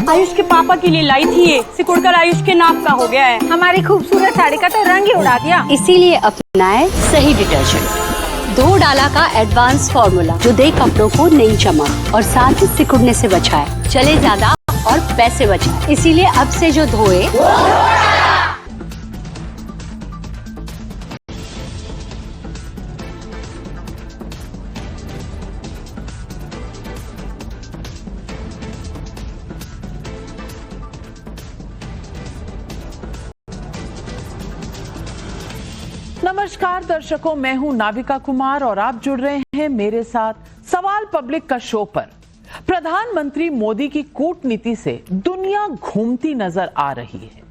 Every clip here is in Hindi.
आयुष के पापा के लिए लाई थी ये, सिकुड़कर आयुष के नाक का हो गया है। हमारी खूबसूरत साड़ी का तो रंग ही उड़ा दिया। इसीलिए अपनाए सही डिटर्जेंट, 2 डाला का एडवांस फॉर्मूला जो दे कपड़ों को नई चमक और साथ ही सिकुड़ने से बचाए, चले ज्यादा और पैसे बचाए। इसीलिए अब से जो धोए नमस्कार दर्शकों, मैं हूं नाविका कुमार और आप जुड़ रहे हैं मेरे साथ सवाल पब्लिक का शो पर। प्रधानमंत्री मोदी की कूटनीति से दुनिया घूमती नजर आ रही है।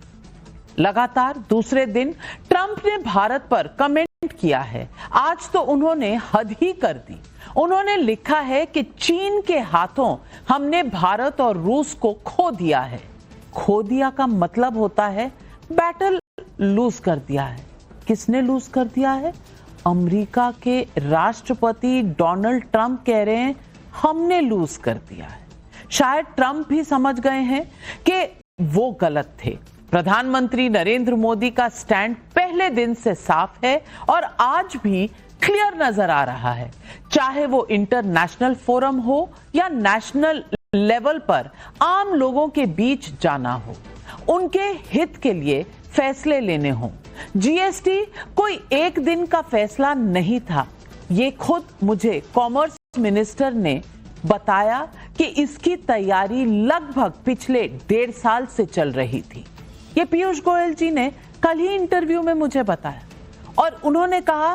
लगातार दूसरे दिन ट्रंप ने भारत पर कमेंट किया है। आज तो उन्होंने हद ही कर दी। उन्होंने लिखा है कि चीन के हाथों हमने भारत और रूस को खो दिया है। खो दिया का मतलब होता है बैटल लूज कर दिया है। किसने लूज कर दिया है? अमेरिका के राष्ट्रपति डोनाल्ड ट्रंप कह रहे हैं हमने लूज कर दिया है। शायद ट्रंप भी समझ गए हैं कि वो गलत थे। प्रधानमंत्री नरेंद्र मोदी का स्टैंड पहले दिन से साफ है और आज भी क्लियर नजर आ रहा है। चाहे वो इंटरनेशनल फोरम हो या नेशनल लेवल पर आम लोगों के बीच जाना हो, उनके हित के लिए फैसले लेने हों। जीएसटी कोई एक दिन का फैसला नहीं था। ये खुद मुझे कॉमर्स मिनिस्टर ने बताया कि इसकी तैयारी लगभग पिछले 1.5 साल से चल रही थी। ये पीयूष गोयल जी ने कल ही इंटरव्यू में मुझे बताया और उन्होंने कहा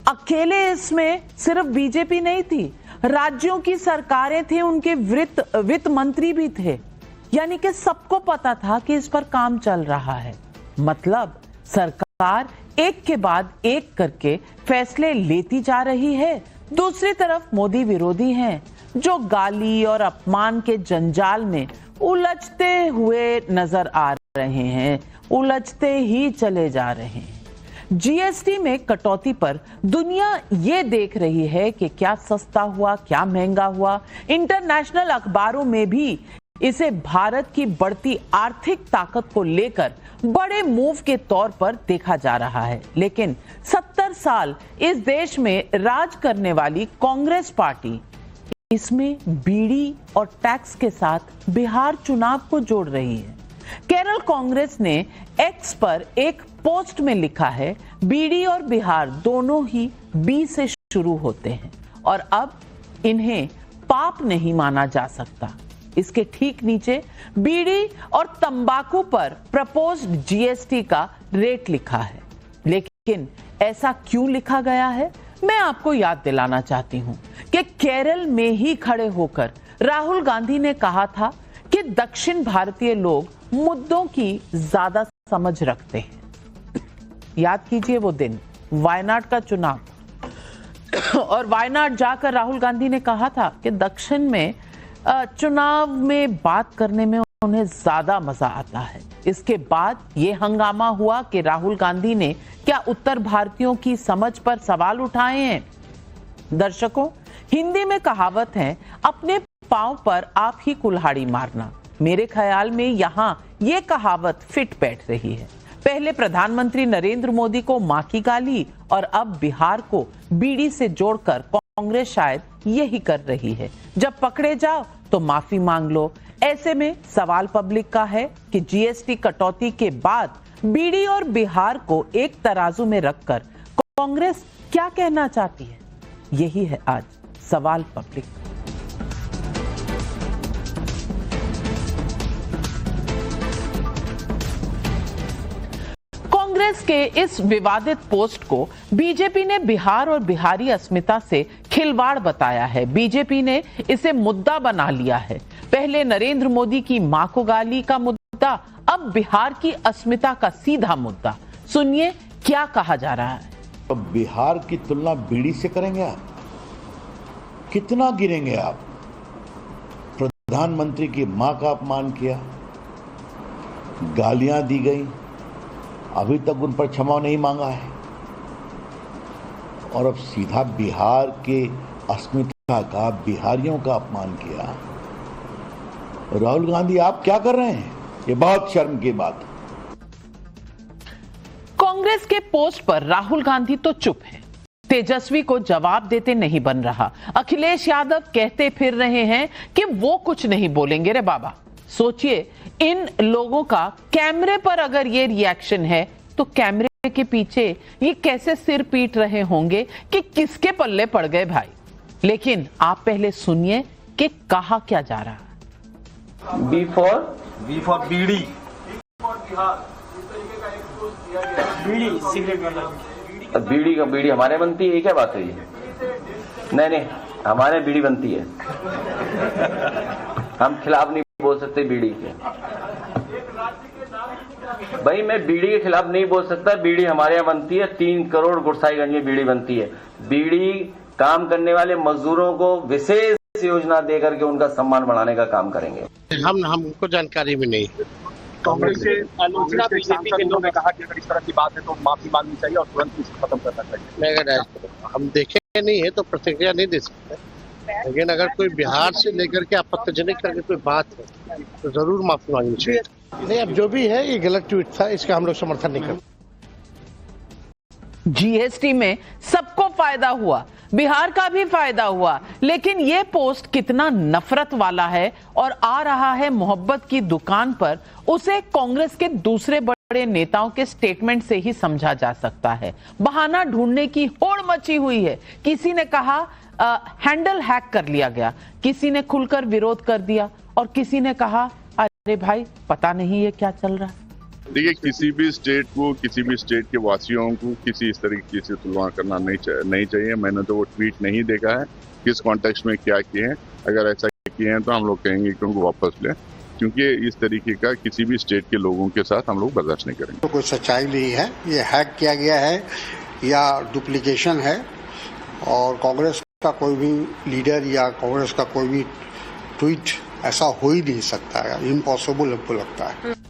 अकेले इसमें सिर्फ बीजेपी नहीं थी, राज्यों की सरकारें थी, उनके वित्त मंत्री भी थे। यानी कि सबको पता था कि इस पर काम चल रहा है। मतलब सरकार एक के बाद एक करके फैसले लेती जा रही है। दूसरी तरफ मोदी विरोधी हैं जो गाली और अपमान के जंजाल में उलझते हुए नजर आ रहे हैं, उलझते ही चले जा रहे हैं। जीएसटी में कटौती पर दुनिया ये देख रही है कि क्या सस्ता हुआ, क्या महंगा हुआ। इंटरनेशनल अखबारों में भी इसे भारत की बढ़ती आर्थिक ताकत को लेकर बड़े मूव के तौर पर देखा जा रहा है। लेकिन 70 साल इस देश में राज करने वाली कांग्रेस पार्टी इसमें बीड़ी और टैक्स के साथ बिहार चुनाव को जोड़ रही है। केरल कांग्रेस ने एक्स पर एक पोस्ट में लिखा है बीड़ी और बिहार दोनों ही बी से शुरू होते हैं और अब इन्हें पाप नहीं माना जा सकता। इसके ठीक नीचे बीड़ी और तंबाकू पर प्रपोज्ड जीएसटी का रेट लिखा है। लेकिन ऐसा क्यों लिखा गया है, मैं आपको याद दिलाना चाहती हूं कि केरल में ही खड़े होकर राहुल गांधी ने कहा था कि दक्षिण भारतीय लोग मुद्दों की ज्यादा समझ रखते हैं। याद कीजिए वो दिन, वायनाड का चुनाव। और वायनाड जाकर राहुल गांधी ने कहा था कि दक्षिण में चुनाव में बात करने में उन्हें ज्यादा मजा आता है। इसके बाद यह हंगामा हुआ कि राहुल गांधी ने क्या उत्तर भारतीयों की समझ पर सवाल उठाए हैं। दर्शकों, हिंदी में कहावत है अपने पांव पर आप ही कुल्हाड़ी मारना। मेरे ख्याल में यहां यह कहावत फिट बैठ रही है। पहले प्रधानमंत्री नरेंद्र मोदी को मां की गाली और अब बिहार को बीड़ी से जोड़कर कांग्रेस शायद यही कर रही है। जब पकड़े जाओ तो माफी मांग लो। ऐसे में सवाल पब्लिक का है कि जीएसटी कटौती के बाद बीड़ी और बिहार को एक तराजू में रखकर कांग्रेस क्या कहना चाहती है। यही है आज सवाल पब्लिक। कांग्रेस के इस विवादित पोस्ट को बीजेपी ने बिहार और बिहारी अस्मिता से खिलवाड़ बताया है। बीजेपी ने इसे मुद्दा बना लिया है। पहले नरेंद्र मोदी की मां को गाली का मुद्दा, अब बिहार की अस्मिता का सीधा मुद्दा। सुनिए क्या कहा जा रहा है। तो बिहार की तुलना बीड़ी से करेंगे आप? कितना गिरेंगे आप? प्रधानमंत्री की मां का अपमान किया, गालियां दी गई, अभी तक उन पर क्षमा नहीं मांगा है और अब सीधा बिहार के अस्मिता का, बिहारियों का अपमान किया। राहुल गांधी आप क्या कर रहे हैं? ये बहुत शर्म की बात है। कांग्रेस के पोस्ट पर राहुल गांधी तो चुप है, तेजस्वी को जवाब देते नहीं बन रहा। अखिलेश यादव कहते फिर रहे हैं कि वो कुछ नहीं बोलेंगे रे बाबा। सोचिए, इन लोगों का कैमरे पर अगर ये रिएक्शन है तो कैमरे के पीछे ये कैसे सिर पीट रहे होंगे कि किसके पल्ले पड़ गए भाई। लेकिन आप पहले सुनिए कि कहा क्या जा रहा है। बी फॉर बीड़ी, सिगरेट वाला बीड़ी का बीड़ी हमारे बनती है, क्या बात है ये? नहीं, हमारे बीड़ी बनती है, हम खिलाफ नहीं बोल सकते बीड़ी के। भाई मैं बीड़ी के खिलाफ नहीं बोल सकता, बीड़ी हमारे यहाँ बनती है। 3 करोड़ गुरसाईगंज में बीड़ी बनती है। बीड़ी काम करने वाले मजदूरों को विशेष योजना देकर के उनका सम्मान बढ़ाने का काम करेंगे। हमको जानकारी भी नहीं। कांग्रेस के आलोचना बीजेपी के लोगों ने कहा कि अगर इस तरह की बात है तो माफी मांगनी चाहिए और तुरंत इसको खत्म करना चाहिए। हम देखे नहीं है तो प्रतिक्रिया नहीं दे सकते, लेकिन अगर कोई बिहार से लेकर के आपत्तिजनक करके कोई बात है तो जरूर माफी मांगनी चाहिए। नहीं, अब जो भी है ये गलत ट्वीट था, इसका हम लोग समर्थन नहीं करते। जीएसटी में सबको फायदा हुआ, बिहार का भी फायदा हुआ, लेकिन यह पोस्ट कितना नफरत वाला है और आ रहा है मोहब्बत की दुकान पर, उसे कांग्रेस के दूसरे बड़े नेताओं के स्टेटमेंट से ही समझा जा सकता है। बहाना ढूंढने की होड़ मची हुई है। किसी ने कहा हैंडल हैक कर लिया गया, किसी ने खुलकर विरोध कर दिया और किसी ने कहा अरे भाई पता नहीं ये क्या चल रहा है। देखिए, किसी भी स्टेट को, किसी भी स्टेट के वासियों को किसी इस तरीके से तुलना करना नहीं चाहिए। मैंने तो वो ट्वीट नहीं देखा है किस कॉन्टेक्स्ट में क्या किए हैं। अगर ऐसा किए हैं तो हम लोग कहेंगे कि उनको वापस लें, क्योंकि इस तरीके का किसी भी स्टेट के लोगों के साथ हम लोग बर्दाश्त नहीं करेंगे। तो कोई सच्चाई नहीं है, ये हैक किया गया है या डुप्लीकेशन है, और कांग्रेस का कोई भी लीडर या कांग्रेस का कोई भी ट्वीट ऐसा हो ही नहीं सकता है, इम्पॉसिबल हमको लगता है।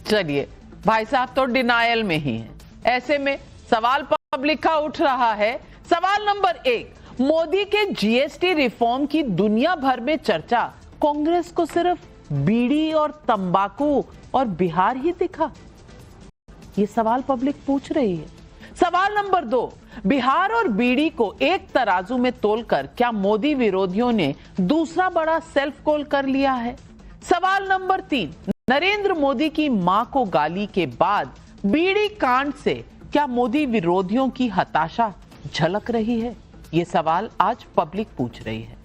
चलिए, भाई साहब तो डिनायल में ही हैं। ऐसे में सवाल पब्लिक का उठ रहा है। सवाल नंबर 1, मोदी के जीएसटी रिफॉर्म की दुनिया भर में चर्चा कांग्रेस को सिर्फ बीड़ी और तंबाकू और बिहार ही दिखा? ये सवाल पब्लिक पूछ रही है। सवाल नंबर 2, बिहार और बीड़ी को एक तराजू में तोलकर क्या मोदी विरोधियों ने दूसरा बड़ा सेल्फ गोल कर लिया है? सवाल नंबर 3, नरेंद्र मोदी की मां को गाली के बाद बीड़ी कांड से क्या मोदी विरोधियों की हताशा झलक रही है? ये सवाल आज पब्लिक पूछ रही है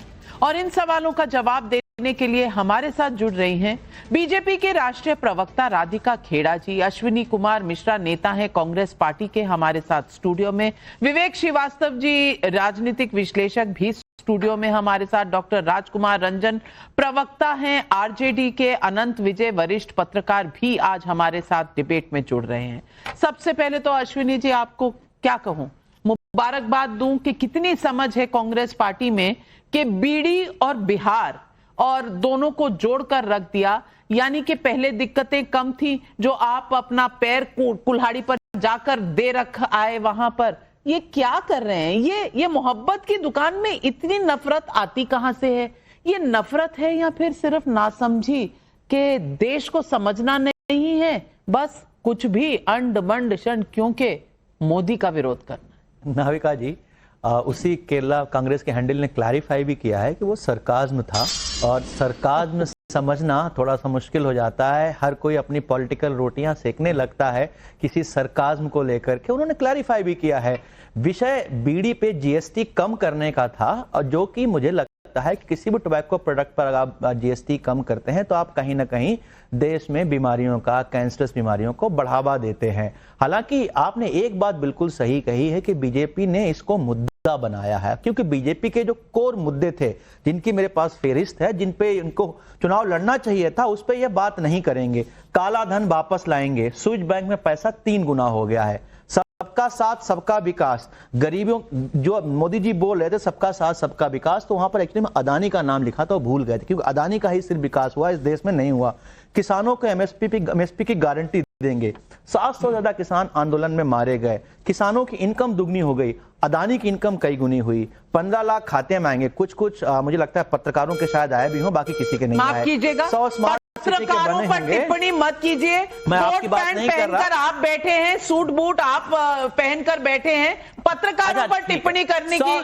और इन सवालों का जवाब देने के लिए हमारे साथ जुड़ रही हैं बीजेपी के राष्ट्रीय प्रवक्ता राधिका खेड़ा जी, अश्विनी कुमार मिश्रा नेता हैं कांग्रेस पार्टी के, हमारे साथ स्टूडियो में विवेक श्रीवास्तव जी राजनीतिक विश्लेषक भी स्टूडियो में हमारे साथ, डॉक्टर राजकुमार रंजन प्रवक्ता हैं आरजेडी के, अनंत विजय वरिष्ठ पत्रकार भी आज हमारे साथ डिबेट में जुड़ रहे हैं। सबसे पहले तो अश्विनी जी, आपको क्या कहूं, मुबारकबाद दूं कि कितनी समझ है कांग्रेस पार्टी में कि बीड़ी और बिहार और दोनों को जोड़कर रख दिया, यानी कि पहले दिक्कतें कम थी जो आप अपना पैर कुल्हाड़ी पर जाकर दे रख आए वहां पर, ये क्या कर रहे हैं? ये मोहब्बत की दुकान में इतनी नफरत आती कहां से है? ये नफरत है या फिर सिर्फ नासमझी कि देश को समझना नहीं है, बस कुछ भी अंड मंड शंड क्योंकि मोदी का विरोध करना? नाविका जी, उसी केरला कांग्रेस के हैंडल ने क्लैरिफाई भी किया है कि वो सरकाज्म था, और सरकाज्म समझना थोड़ा सा मुश्किल हो जाता है। हर कोई अपनी पॉलिटिकल रोटियां सेकने लगता है किसी सरकाज्म को लेकर के। उन्होंने क्लैरिफाई भी किया है, विषय बीड़ी पे जीएसटी कम करने का था, और जो कि मुझे लगता है कि किसी भी टोबैको प्रोडक्ट पर अगर आप जीएसटी कम करते हैं तो आप कहीं ना कहीं देश में बीमारियों का, कैंसरस बीमारियों को बढ़ावा देते हैं। हालांकि आपने एक बात बिल्कुल सही कही है कि बीजेपी ने इसको मुद्दा बनाया है, क्योंकि बीजेपी के जो कोर मुद्दे थे, जिनकी मेरे पास फेरिस्त है, जिन पे इनको चुनाव लड़ना चाहिए था, उस पे ये बात नहीं करेंगे। काला धन वापस लाएंगे, स्विच बैंक में पैसा 3 गुना हो गया है, सबका साथ सबका विकास, गरीबों, जो मोदी जी बोल रहे थे सबका साथ सबका विकास, तो वहां पर एक्चुअली में अदानी का नाम लिखा था, वो भूल गए थे, क्योंकि अदानी का ही सिर्फ विकास हुआ, इस देश में नहीं हुआ। किसानों को एमएसपी की गारंटी देंगे। 700 से ज्यादा किसान आंदोलन में मारे गए, किसानों की इनकम दुगनी हो गई, अदानी की इनकम कई गुनी हुई, 15 लाख खाते में आएंगे। कुछ मुझे लगता है पत्रकारों के शायद आए भी हों, बाकी किसी के नहीं आए। माफ कीजिएगा, 100 स्मार्ट पत्रकारों पर टिप्पणी मत कीजिए। मैं आपकी बात नहीं कर रहा। पहनकर आप बैठे हैं, सूट बूट आप पहनकर बैठे हैं, पत्रकारों पर टिप्पणी करने की।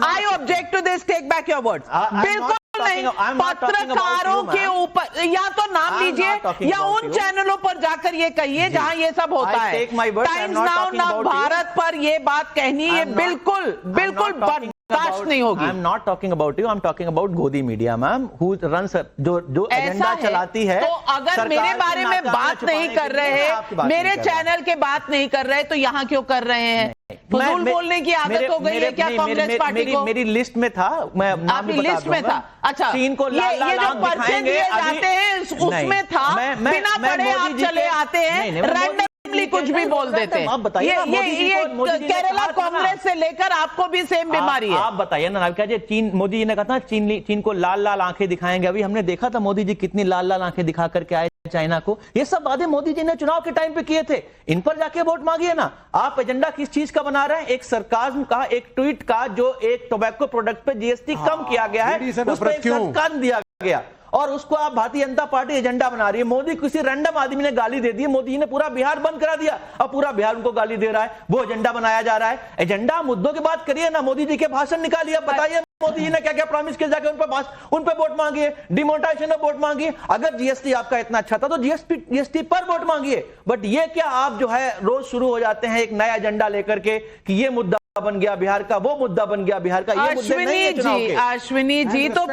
I object to this, take back your words. बिल्कुल नहीं, पत्रकारों के ऊपर या तो नाम लीजिए या उन चैनलों पर जाकर ये कहिए जहां ये सब होता है। टाइम्स नाउ नव भारत पर ये बात कहनी है बिल्कुल बर्दाश्त नहीं होगी। I am not talking about you, I am talking about गोदी मीडिया मैम, हु रन्स जो एजेंडा चलाती है। तो अगर मेरे बारे में बात नहीं कर रहे हैं, मेरे चैनल के बात नहीं कर रहे, तो यहाँ क्यों कर रहे हैं? फजूल बोलने की आदत हो गई है क्या कांग्रेस पार्टी को? मेरी लिस्ट में था, मैं आपकी लिस्ट में था। अच्छा, चीन को ये जो पर्चे दिए जाते हैं उसमें था, बिना पढ़े आप चले आते हैं, रैंडमली कुछ भी बोल देते हैं। आप बताइए, ये केरला कांग्रेस से लेकर आपको भी सेम बीमारी है। आप बताइए ना नाविका जी, चीन, मोदी जी ने कहा था चीन को लाल लाल आंखें दिखाएंगे। अभी हमने देखा था मोदी जी कितनी लाल लाल आंखें दिखा करके आए चाइना को। ये सब वादे मोदी जी ने चुनाव के टाइम पे किए थे, इन पर जाके वोट मांगिए ना। आप एजेंडा किस चीज का बना रहे हैं? एक सरकाज़्म का, एक ट्वीट का, जो एक टोबैको प्रोडक्ट पे जीएसटी कम किया गया है, उस पर एक सरकाज़्म दिया गया और उसको आप भारतीय जनता पार्टी एजेंडा बना रही है। मोदी किसी रैंडम आदमी ने गाली दे दी, मोदी जी ने पूरा बिहार बंद करा दिया, अब पूरा बिहार उनको गाली दे रहा है, वो एजेंडा बनाया जा रहा है। एजेंडा मुद्दों की बात करिए ना, मोदी जी के भाषण निकालिए, अब बताइए मोदी जी ने क्या क्या प्रॉमिस किया, जाके उन पे वोट मांगिए, डिमोनेटाइजेशन में वोट मांगिए। अगर जीएसटी आपका इतना अच्छा था तो जीएसटी पर वोट मांगिए। बट ये क्या आप जो है रोज शुरू हो जाते हैं एक नया एजेंडा लेकर के कि ये मुद्दा बन गया बिहार का, वो मुद्दा बन गया बिहार का। ये मुद्दे नहीं है चुनाव के। अश्विनी जी, तो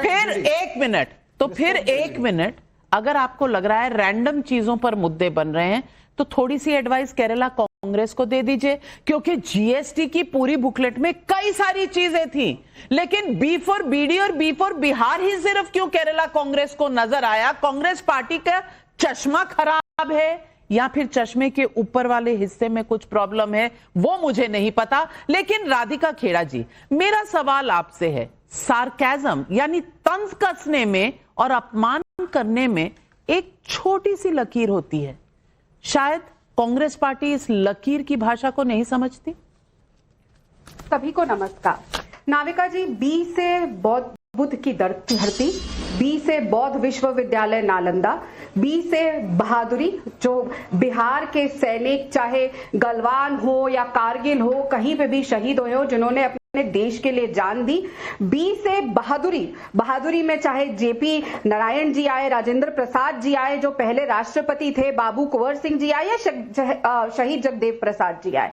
फिर एक मिनट, अगर आपको लग रहा है रैंडम चीजों पर मुद्दे बन रहे हैं तो थोड़ी सी एडवाइस केरला कांग्रेस को दे दीजिए, क्योंकि जीएसटी की पूरी बुकलेट में कई सारी चीजें थी, लेकिन बी फॉर बीडी और बी फॉर बिहार ही सिर्फ क्यों केरला कांग्रेस को नजर आया? कांग्रेस पार्टी का चश्मा खराब है या फिर चश्मे के ऊपर वाले हिस्से में कुछ प्रॉब्लम है, वो मुझे नहीं पता। लेकिन राधिका खेड़ा जी, मेरा सवाल आपसे है, सार्केज्म यानी तंज कसने में और अपमान करने में एक छोटी सी लकीर होती है, शायद कांग्रेस पार्टी इस लकीर की भाषा को नहीं समझती। सभी को नमस्कार। नाविका जी, बी से बौद्ध बुद्ध की धरती, बी से बौद्ध विश्वविद्यालय नालंदा, बी से बहादुरी, जो बिहार के सैनिक चाहे गलवान हो या कारगिल हो, कहीं पे भी शहीद हुए हो, जिन्होंने अपने देश के लिए जान दी। बी से बहादुरी में चाहे जेपी नारायण जी आए, राजेंद्र प्रसाद जी आए जो पहले राष्ट्रपति थे, बाबू कुंवर सिंह जी आए या शहीद जगदेव प्रसाद जी आए।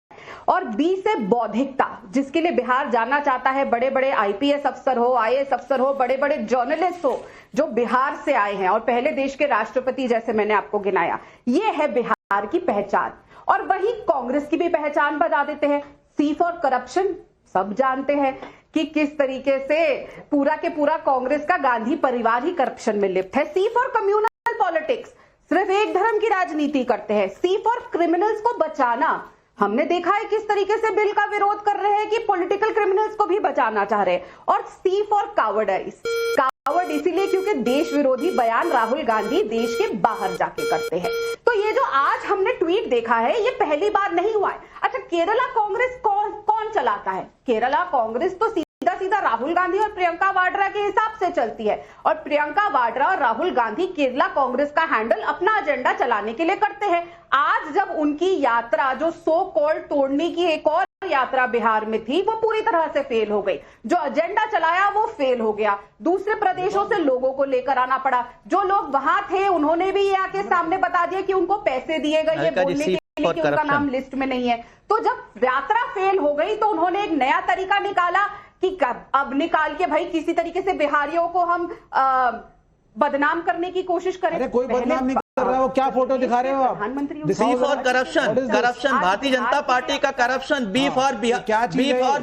और बी से बौद्धिकता, जिसके लिए बिहार जाना चाहता है, बड़े बड़े आईपीएस अफसर हो, आईएएस अफसर हो, बड़े बड़े जर्नलिस्ट हो जो बिहार से आए हैं और पहले देश के राष्ट्रपति जैसे मैंने आपको गिनाया, ये है बिहार की पहचान। और वही कांग्रेस की भी पहचान बता देते हैं। सी फॉर करप्शन, सब जानते हैं कि किस तरीके से पूरा के पूरा कांग्रेस का गांधी परिवार ही करप्शन में लिप्त है। सी फॉर कम्युनल पॉलिटिक्स, सिर्फ एक धर्म की राजनीति करते हैं। सी फॉर क्रिमिनल्स को बचाना, हमने देखा है किस तरीके से बिल का विरोध कर रहे हैं कि पॉलिटिकल क्रिमिनल्स को भी बचाना चाह रहे हैं। और सी फॉर कावर्डाइज, कावर्ड इसीलिए क्योंकि देश विरोधी बयान राहुल गांधी देश के बाहर जाके करते हैं। तो ये जो आज हमने ट्वीट देखा है, ये पहली बार नहीं हुआ है। अच्छा, केरला कांग्रेस कौन चलाता है? केरला कांग्रेस तो सीधा राहुल गांधी और प्रियंका वाड्रा के हिसाब से चलती है, और प्रियंका वाड्रा और राहुल गांधी केरला कांग्रेस का हैंडल अपना एजेंडा चलाने के लिए करते हैं। आज जब उनकी यात्रा, जो सो कॉल्ड तोड़ने की एक और यात्रा बिहार में थी, वो पूरी तरह से फेल हो गई। जो एजेंडा चलाया वो फेल हो गया। दूसरे प्रदेशों से लोगों को लेकर आना पड़ा। जो लोग वहां थे उन्होंने भी ये आके सामने बता दिया कि उनको पैसे दिए गए ये बोलने के लिए कि उनका नाम लिस्ट में नहीं है। तो जब यात्रा फेल हो गई तो उन्होंने एक नया तरीका निकाला कि अब निकाल के भाई किसी तरीके से बिहारियों को हम बदनाम करने की कोशिश करें। अरे कोई बदनाम नहीं कर रहा है, वो क्या फोटो दिखा रहे हो आप? प्रधानमंत्री सी for corruption, Bharatiya Janata party का करप्शन, बी फॉर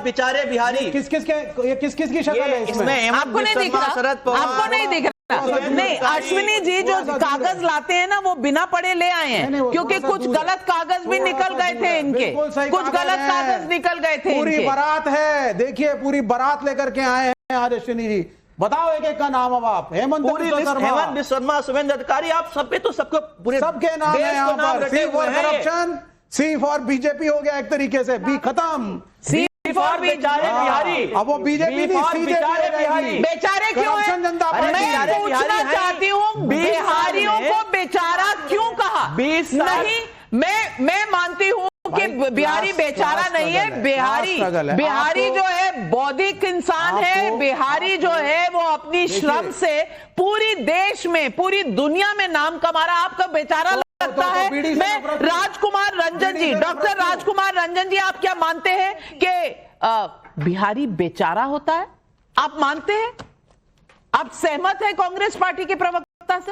बेचारे बिहारी। किस किस की शक्ल है इसमें? आपको नहीं दिख रहा? आपको नहीं दिख रहा? नहीं, अश्विनी जी जो कागज लाते हैं ना, वो बिना पढ़े ले आए हैं, क्योंकि कुछ गलत कागज भी निकल गए थे इनके, कुछ गलत कागज निकल गए थे। पूरी बारात है, देखिए पूरी बारात लेकर के आए हैं आज अश्विनी जी। बताओ एक एक का नाम। अब आप हेमंत हेमंत बिस्वा शर्मा, शुभेंद्र अधिकारी, आप सब पे तो सबको पूरे सबके नाम है यहाँ पर। C for corruption, C for BJP हो गया एक तरीके से, बी खत्म। सी फॉर बेचारे बिहारी। अब वो बीजेपी बेचारे बिहारी। बेचारे क्यों है? जनता पार्टी। मैं पूछना चाहती हूँ, बिहारियों को बेचारा क्यों कहा? 20 साल नहीं, मैं मानती हूँ कि बिहारी बेचारा नहीं है। बिहारी जो है बौद्धिक इंसान है। बिहारी जो है वो अपनी श्रम से पूरी देश में, पूरी दुनिया में नाम कमा रहा। आपका बेचारा लगता है? मैं राजकुमार रंजन जी, डॉक्टर राजकुमार रंजन जी, आप क्या मानते हैं कि बिहारी बेचारा होता है? आप मानते हैं? आप सहमत है कांग्रेस पार्टी के प्रवक्ता से?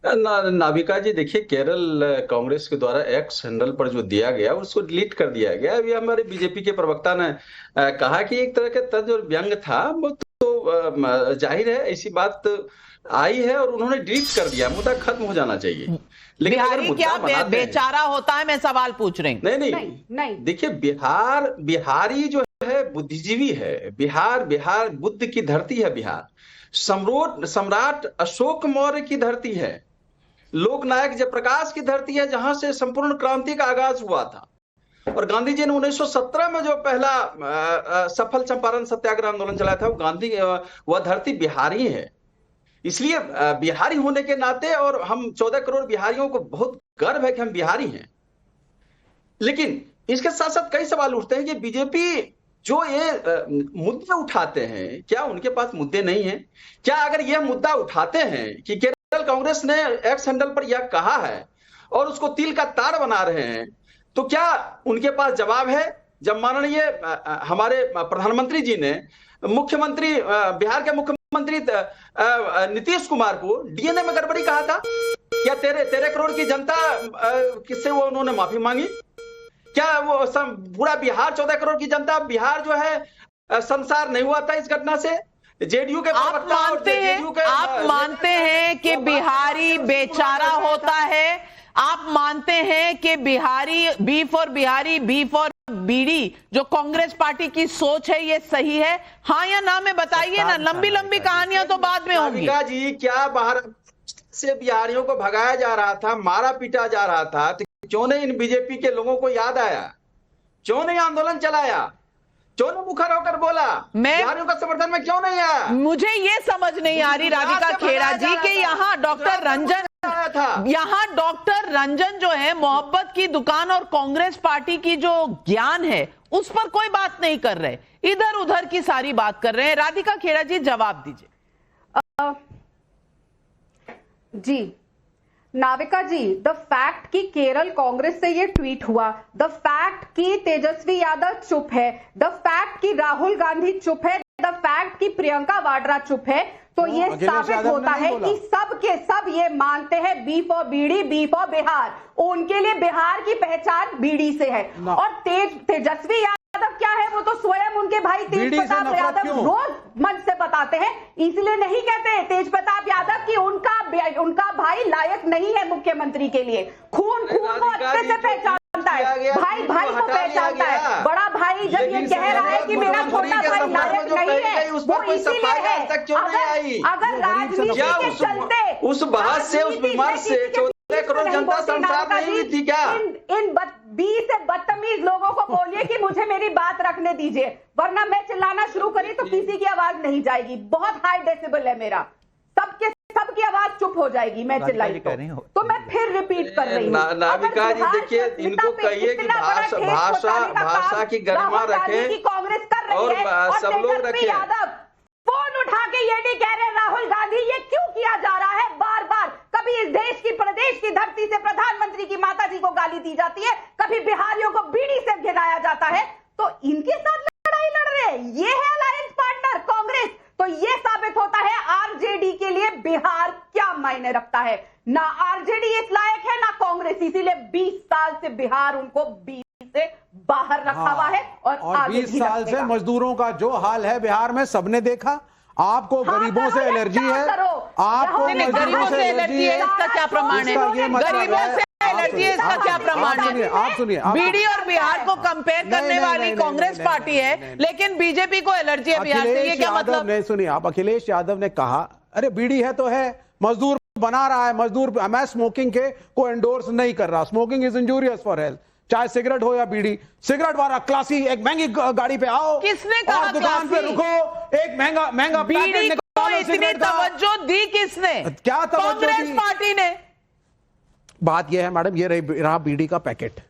नाविका जी, देखिए, केरल कांग्रेस के द्वारा एक्स हैंडल पर जो दिया गया उसको डिलीट कर दिया गया। अभी हमारे बीजेपी के प्रवक्ता ने कहा कि एक तरह का तंज और व्यंग था, वो तो जाहिर है ऐसी बात आई है और उन्होंने डिलीट कर दिया। मुद्दा खत्म हो जाना चाहिए। लेकिन बिहारी क्या बेचारा होता है? मैं सवाल पूछ रही हूँ। नहीं, देखिए, बिहारी जो है बुद्धिजीवी है। बिहार बुद्ध की धरती है। बिहार सम्राट अशोक मौर्य की धरती है। लोकनायक जयप्रकाश की धरती है, जहां से संपूर्ण क्रांति का आगाज हुआ था। और गांधी जी ने 1917 में जो पहला सफल चंपारण सत्याग्रह आंदोलन चलाया था, वह धरती बिहारी है। इसलिए बिहारी होने के नाते, और हम 14 करोड़ बिहारियों को बहुत गर्व है कि हम बिहारी हैं। लेकिन इसके साथ साथ कई सवाल उठते हैं कि बीजेपी जो ये मुद्दे उठाते हैं, क्या उनके पास मुद्दे नहीं हैं? क्या अगर यह मुद्दा उठाते हैं कि केरल कांग्रेस ने एक्स हैंडल पर यह कहा है और उसको तिल का तार बना रहे हैं, तो क्या उनके पास जवाब है? जब माननीय हमारे प्रधानमंत्री जी ने बिहार के मुख्यमंत्री नीतीश कुमार को डीएनए में गड़बड़ी कहा था, क्या 13 करोड़ की जनता किससे वो उन्होंने माफी मांगी? क्या वो पूरा बिहार, 14 करोड़ की जनता, बिहार जो है संसार नहीं हुआ था इस घटना से? जेडीयू के आप मानते हैं कि बिहारी बेचारा होता है? आप मानते हैं कि Bihari, B for Bihari, B for bidi, जो कांग्रेस पार्टी की सोच है, ये सही है? हाँ या ना में बताइए ना। लंबी लंबी कहानियां तो बाद में होंगी। जी, क्या बाहर से बिहारियों को भगाया जा रहा था, मारा पीटा जा रहा था, तो क्यों नहीं इन बीजेपी के लोगों को याद आया? क्यों नहीं आंदोलन चलाया? क्यों नहीं मुखर होकर बोला? बिहारियों का समर्थन में क्यों नहीं आया? मुझे ये समझ नहीं आ रही राधिका खेड़ा जी कि यहाँ डॉक्टर रंजन जो है मोहब्बत की दुकान और कांग्रेस पार्टी की जो ज्ञान है उस पर कोई बात नहीं कर रहे, इधर उधर की सारी बात कर रहे हैं। राधिका खेड़ा जी, जवाब दीजिए। जी नाविका जी, द फैक्ट कि केरल कांग्रेस से ये ट्वीट हुआ, द फैक्ट कि तेजस्वी यादव चुप है, द फैक्ट कि राहुल गांधी चुप है, द फैक्ट कि प्रियंका वाड्रा चुप है, तो ये साबित होता है कि सब के सब ये मानते हैं B for bidi, B for Bihar. उनके लिए बिहार की पहचान बीड़ी से है। और तेजस्वी यादव क्या है, वो तो स्वयं उनके भाई तेज प्रताप यादव रोज मंच से बताते हैं। इसलिए नहीं कहते तेज प्रताप यादव कि उनका भाई लायक नहीं है मुख्यमंत्री के लिए। खून को अच्छे से पहचानता है, भाई को पहचानता है। बड़ा भाई जब ये कह रहा है कि मेरा छोटा भाई लायक नहीं है, वो इसीलिए है। अगर राजनीति के चलते उस बहस से, उस विमर्श से 14 करोड़ जनता संसार नहीं हुई थी क्या? इन 20 से बदतमीज लोगों को बोलिए कि मुझे मेरी बात रखने दीजिए, वरना मैं चिल्लाना शुरू करी तो किसी की आवाज नहीं जाएगी। बहुत हाई डेसिबल है मेरा, सबकी आवाज चुप हो जाएगी मैं चिल्लाई तो मैं फिर रिपीट कर रही हूँ। नाविका जी, देखिए, इनको कहिए कि भाषा की गरिमा रखें कांग्रेस कर रही है और सब लोग रखें। फोन उठा के ये नहीं कह रहे राहुल गांधी ये क्यों किया जा रहा है बार बार? कभी इस देश की, प्रदेश की धरती से प्रधानमंत्री की माता जी को गाली दी जाती है, कभी बिहारियों को बीड़ी से घिराया जाता है, तो इनके साथ लड़ाई लड़ रहे हैं। ये है अलायंस पार्टनर कांग्रेस। तो ये साबित होता है आरजेडी के लिए बिहार क्या मायने रखता है। ना आरजेडी इस लायक है ना कांग्रेस, इसीलिए 20 साल से बिहार उनको से बाहर रखा हुआ है। और 20 साल से मजदूरों का जो हाल है बिहार में सबने देखा। आपको गरीबों से एलर्जी है, आपको गरीबों से एलर्जी है, इसका क्या प्रमाण है? गरीबों से एलर्जी है इसका क्या प्रमाण है? आप सुनिए, बीडी और बिहार को कंपेयर करने वाली कांग्रेस पार्टी है, लेकिन बीजेपी को एलर्जी है बिहार से, ये क्या मतलब? नहीं सुनिए आप, अखिलेश यादव ने कहा अरे बीड़ी है तो है, मजदूर बना रहा है, मजदूर, मैं स्मोकिंग के को एंडोर्स नहीं कर रहा, smoking is injurious for health, चाहे सिगरेट हो या बीड़ी। सिगरेट वाला क्लासी एक महंगी गाड़ी पे आओ, किसने कहा और दुकान पे रुको, एक महंगा बीड़ी को इतनी तवज्जो दी किसने? क्या तवज्जो कांग्रेस दी? पार्टी ने। बात यह है मैडम, ये रहा बीड़ी का पैकेट,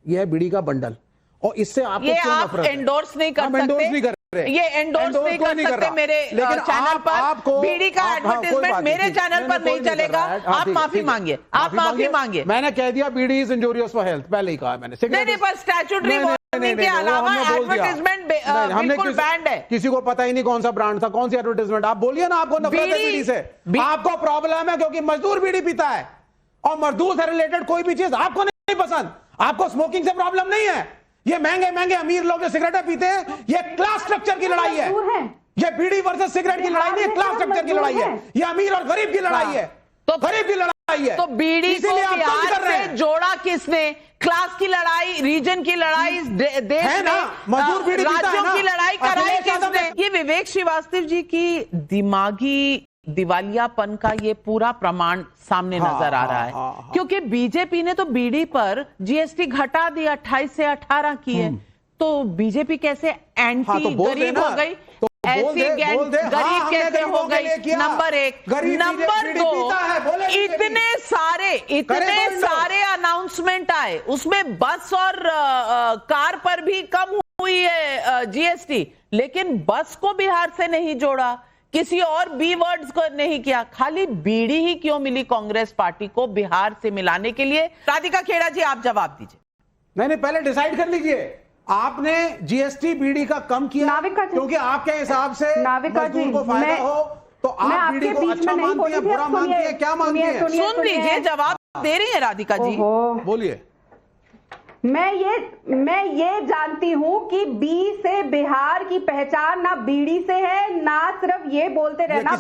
ये है बीड़ी का बंडल, और इससे आपको ये क्यों आप नफरत है? एंडोर्स नहीं कर हम एंडोर्स सकते, नहीं कर रहे, ये एंडोर्स नहीं कर सकते मेरे चैनल पर। बीड़ी का एडवर्टाइजमेंट मेरे चैनल पर नहीं चलेगा। आप माफी मांगिए, आप माफी मांगिए। मैंने कह दिया बीड़ी इज इंजूरियस फॉर हेल्थ, पहले ही कहा मैंने। नहीं, पर स्टैट्यूटरी वार्निंग के अलावा एडवर्टाइजमेंट बिल्कुल बैंड है। किसी को पता ही नहीं कौन सा ब्रांड था, कौन सी एडवर्टाइजमेंट। आप बोलिए ना, आपको नफरत है बीड़ी से, आपको प्रॉब्लम है क्योंकि मजदूर बीड़ी पीता है, और मजदूर से रिलेटेड कोई भी चीज आपको नहीं पसंद। आपको स्मोकिंग से प्रॉब्लम नहीं है, ये महंगे अमीर लोग जो सिगरेटें पीते हैं, ये क्लास स्ट्रक्चर की लड़ाई है। ये बीड़ी वर्सेस सिगरेट की लड़ाई नहीं, क्लास स्ट्रक्चर की लड़ाई है, ये अमीर और गरीब की लड़ाई है, तो गरीब की लड़ाई है। तो बीड़ी को बिहार से जोड़ा किसने? क्लास की लड़ाई, रीजन की लड़ाई, देश में राज्यों की लड़ाई कराई किसने? ये विवेक श्रीवास्तव जी की दिमागी दिवालियापन का ये पूरा प्रमाण सामने नजर आ रहा है, क्योंकि बीजेपी ने तो बीड़ी पर जीएसटी घटा दिया, 28 से 18 की है, तो बीजेपी कैसे एंटी गरीब हो गई? ऐसी गरीब कैसे हो गई? नंबर एक। नंबर दो, इतने सारे अनाउंसमेंट आए, उसमें बस और कार पर भी कम हुई है जीएसटी, लेकिन बस को बिहार से नहीं जोड़ा, किसी और बी वर्ड्स को नहीं किया, खाली बीड़ी ही क्यों मिली कांग्रेस पार्टी को बिहार से मिलाने के लिए? राधिका खेड़ा जी, आप जवाब दीजिए। नहीं, पहले डिसाइड कर लीजिए, आपने जीएसटी बीड़ी का कम किया क्योंकि आपके हिसाब से मजदूर को फायदा हो, तो आप बीड़ी को अच्छा मानती है, बुरा मानती है, क्या मानती है? सुन लीजिए, जवाब दे रही है राधिका जी, बोलिए। मैं ये जानती हूं कि बी से बिहार की पहचान ना बीड़ी से है, ना सिर्फ ये बोलते रहना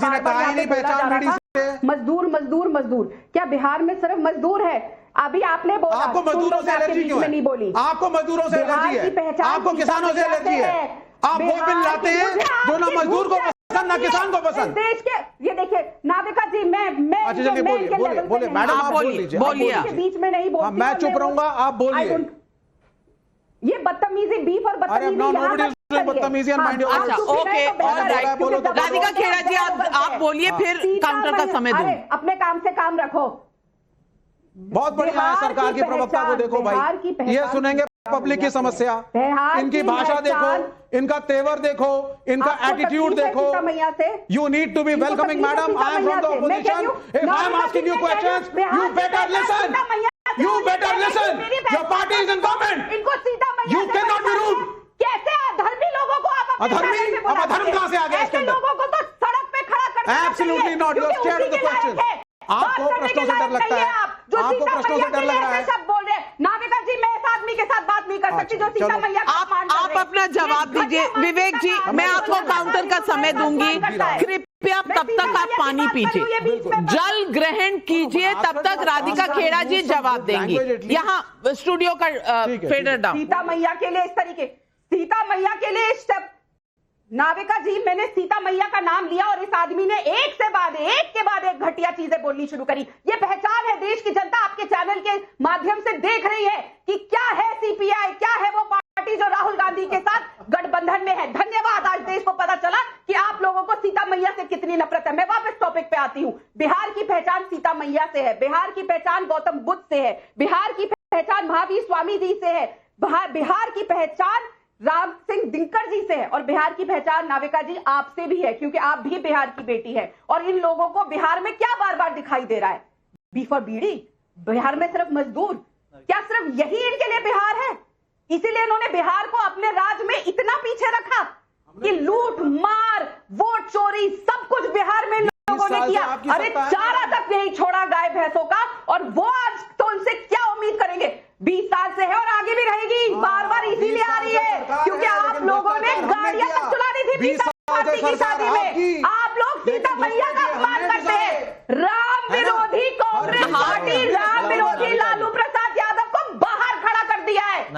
मजदूर मजदूर मजदूर। क्या बिहार में सिर्फ मजदूर है? अभी आपने बोला आपको मजदूरों से एलर्जी क्यों है? नहीं बोली, आपको मजदूरों से एलर्जी है, आपको किसानों से एलर्जी है। आप वो बिल लाते हैं जो ना मजदूर को पसंद ना किसान को पसंद। देश के ये देखिए नाविका जी, मैं अच्छा चलिए बोलिए मैडम, आप बोल लीजिए, बीच में नहीं बोलती, मैं चुप रहूंगा, आप बोलिए। ये बदतमीजी, बीफ और बदतमीजी, राधिका खेड़ा जी आप बोलिए, फिर काउंटर का समय दूं। अपने काम से काम रखो। बहुत बढ़िया है, सरकार की प्रवक्ता को देखो भाई, ये सुनेंगे पब्लिक की समस्या, इनकी भाषा देखो, इनका तेवर देखो, इनका एटीट्यूड देखो। You need to be welcoming madam, I am from the opposition, if I am asking you questions, you better listen, you better listen, your party is in government, इनको सीता मैया you cannot be rude। कैसे अधर्मी लोगों को आप अधर्मी, अब अधर्म कहां से आ गया इसके अंदर? लोगों को तो सड़क पे खड़ा कर देना Absolutely not, you are scared of the question। आपको प्रश्नों से डर लगता है, आपको प्रश्नों से डर लग रहा है। सब बोल रहे हैं नाविका जी, मैं इस आदमी के साथ बात नहीं कर सकती जो सीता मैया का अपमान कर रहे हैं। आप अपना जवाब दीजिए विवेक जी, मैं आपको काउंटर का समय दूंगी, कृपया तब तक आप पानी पीजिए, जल ग्रहण कीजिए, तब तक राधिका खेड़ा जी जवाब देंगी। यहाँ स्टूडियो का फेडर डाउन। सीता मैया के लिए इस तरीके, सीता मैया के लिए इस स्टेप, नाविका जी मैंने सीता मैया का नाम लिया और इस आदमी ने एक के बाद एक घटिया चीजें बोलनी शुरू करी। ये पहचान है, देश की जनता आपके चैनल के माध्यम से देख रही है कि क्या है सीपीआई, क्या है वो पार्टी जो राहुल गांधी के साथ गठबंधन में है। धन्यवाद, आज देश को पता चला कि आप लोगों को सीता मैया से कितनी नफरत है। मैं वापस टॉपिक पे आती हूँ। बिहार की पहचान सीता मैया से है, बिहार की पहचान गौतम बुद्ध से है, बिहार की पहचान महावीर स्वामी जी से है, बिहार की पहचान राम सिंह दिनकर जी से है, और बिहार की पहचान नाविका जी आपसे भी है, क्योंकि आप भी बिहार की बेटी है। और इन लोगों को बिहार में क्या बार बार दिखाई दे रहा है? बीफ और बीड़ी, बिहार में सिर्फ मजदूर, क्या सिर्फ यही इनके लिए बिहार है? इसीलिए इन्होंने बिहार को अपने राज में इतना पीछे रखा कि लूट मार, वोट चोरी, सब कुछ बिहार में लोगों ने किया। अरे चारा तक नहीं छोड़ा गाय भैंसों का, और वो आज तो उनसे क्या उम्मीद करेंगे? 20 साल से है और आगे भी रहेगी, बार बार इसीलिए आ रही है क्योंकि आप लोगों ने गाड़ियां तक चुलानी थी सीता पार्टी की शादी में। आप लोग सीता मैया का अपमान करते हैं। राम विरोधी कांग्रेस पार्टी, राम विरोधी लालू प्रसाद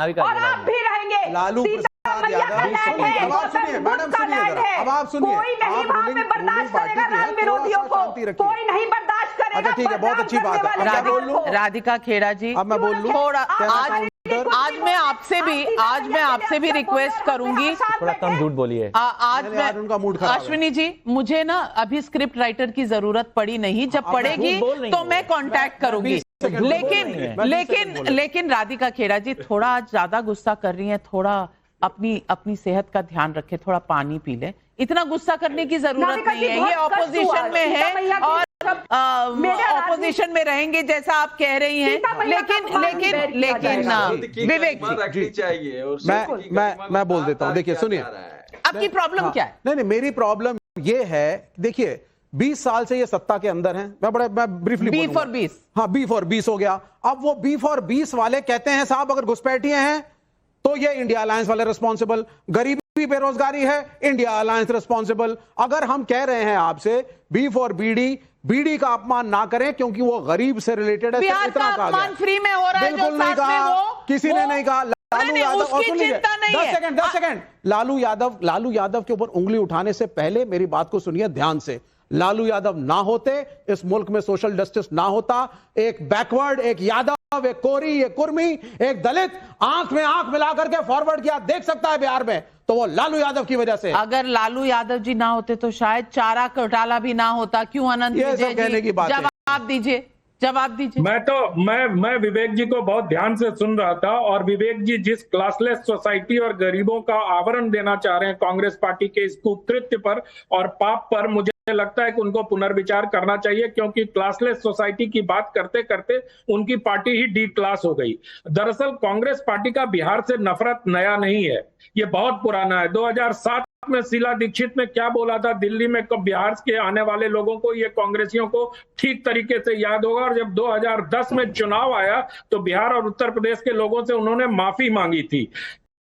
नाविका और जी, आप भी रहेंगे। लालू सीता मैया का लैंड है, गौतम बुद्ध का लैंड है। अब आप सुनिए, कोई नहीं वहां पे बर्दाश्त करेगा राम विरोधियों को, कोई नहीं बर्दाश्त करेगा। अच्छा ठीक है, बहुत अच्छी बात है। अब मैं बोल लूं, राधिका खेड़ा जी, अब मैं बोल लूं, थोड़ा आज मैं आपसे भी रिक्वेस्ट करूंगी, थोड़ा कम झूठ बोलिए। आज मैं उनका मूड खराब है। अश्विनी जी, मुझे ना अभी स्क्रिप्ट राइटर की जरूरत पड़ी नहीं, जब पड़ेगी तो मैं कांटेक्ट करूंगी। लेकिन राधिका खेड़ा जी थोड़ा आज ज्यादा गुस्सा कर रही हैं, थोड़ा अपनी सेहत का ध्यान रखें, थोड़ा पानी पी ले, इतना गुस्सा करने की जरूरत नहीं है। ये ऑपोजिशन में है और ऑपोजिशन में रहेंगे जैसा आप कह रही हैं, लेकिन विवेक जी चाहिए। मैं बोल देता हूँ। देखिए सुनिए, आपकी प्रॉब्लम क्या है? नहीं, मेरी प्रॉब्लम ये है, देखिए 20 साल से ये सत्ता के अंदर हैं। मैं ब्रीफली बी फॉर 20, हाँ बी फॉर 20 हो गया। अब वो बी फॉर 20 वाले कहते हैं साहब अगर घुसपैठिए हैं तो ये इंडिया अलायंस वाले रिस्पॉन्सिबल, गरीबी बेरोजगारी है इंडिया अलायंस रिस्पॉन्सिबल। अगर हम कह रहे हैं आपसे बी फॉर बीडी का अपमान ना करें क्योंकि वो गरीब से रिलेटेड है, बिहार का अपमान फ्री में हो रहा है, बिल्कुल नहीं कहा, किसी ने नहीं कहा। लालू यादव, और सुन लीजिए 10 सेकंड, लालू यादव के ऊपर उंगली उठाने से पहले मेरी बात को सुनिए ध्यान से। लालू यादव ना होते इस मुल्क में सोशल जस्टिस ना होता। एक बैकवर्ड, एक यादव, एक कोरी, एक कुर्मी, एक दलित आंख में आंख मिलाकर के फॉरवर्ड किया देख सकता है बिहार में, तो वो लालू यादव की वजह से। अगर लालू यादव जी ना होते तो शायद चारा घोटाला भी ना होता। क्यों अनंत विजय जी, जवाब दीजिए। मैं विवेक जी को बहुत ध्यान से सुन रहा था, और विवेक जी जिस क्लासलेस सोसाइटी और गरीबों का आवरण देना चाह रहे हैं कांग्रेस पार्टी के इस कुकृत्य पर और पाप पर, मुझे लगता है कि उनको पुनर्विचार करना चाहिए, क्योंकि क्लासलेस सोसाइटी की बात करते करते उनकी पार्टी ही डी क्लास हो गई। दरअसल कांग्रेस पार्टी का बिहार से नफरत नया नहीं है, ये बहुत पुराना है। 2007 में शीला दीक्षित ने क्या बोला था दिल्ली में, कब बिहार के आने वाले लोगों को, ये कांग्रेसियों को ठीक तरीके से याद होगा। और जब 2010 में चुनाव आया तो बिहार और उत्तर प्रदेश के लोगों से उन्होंने माफी मांगी थी।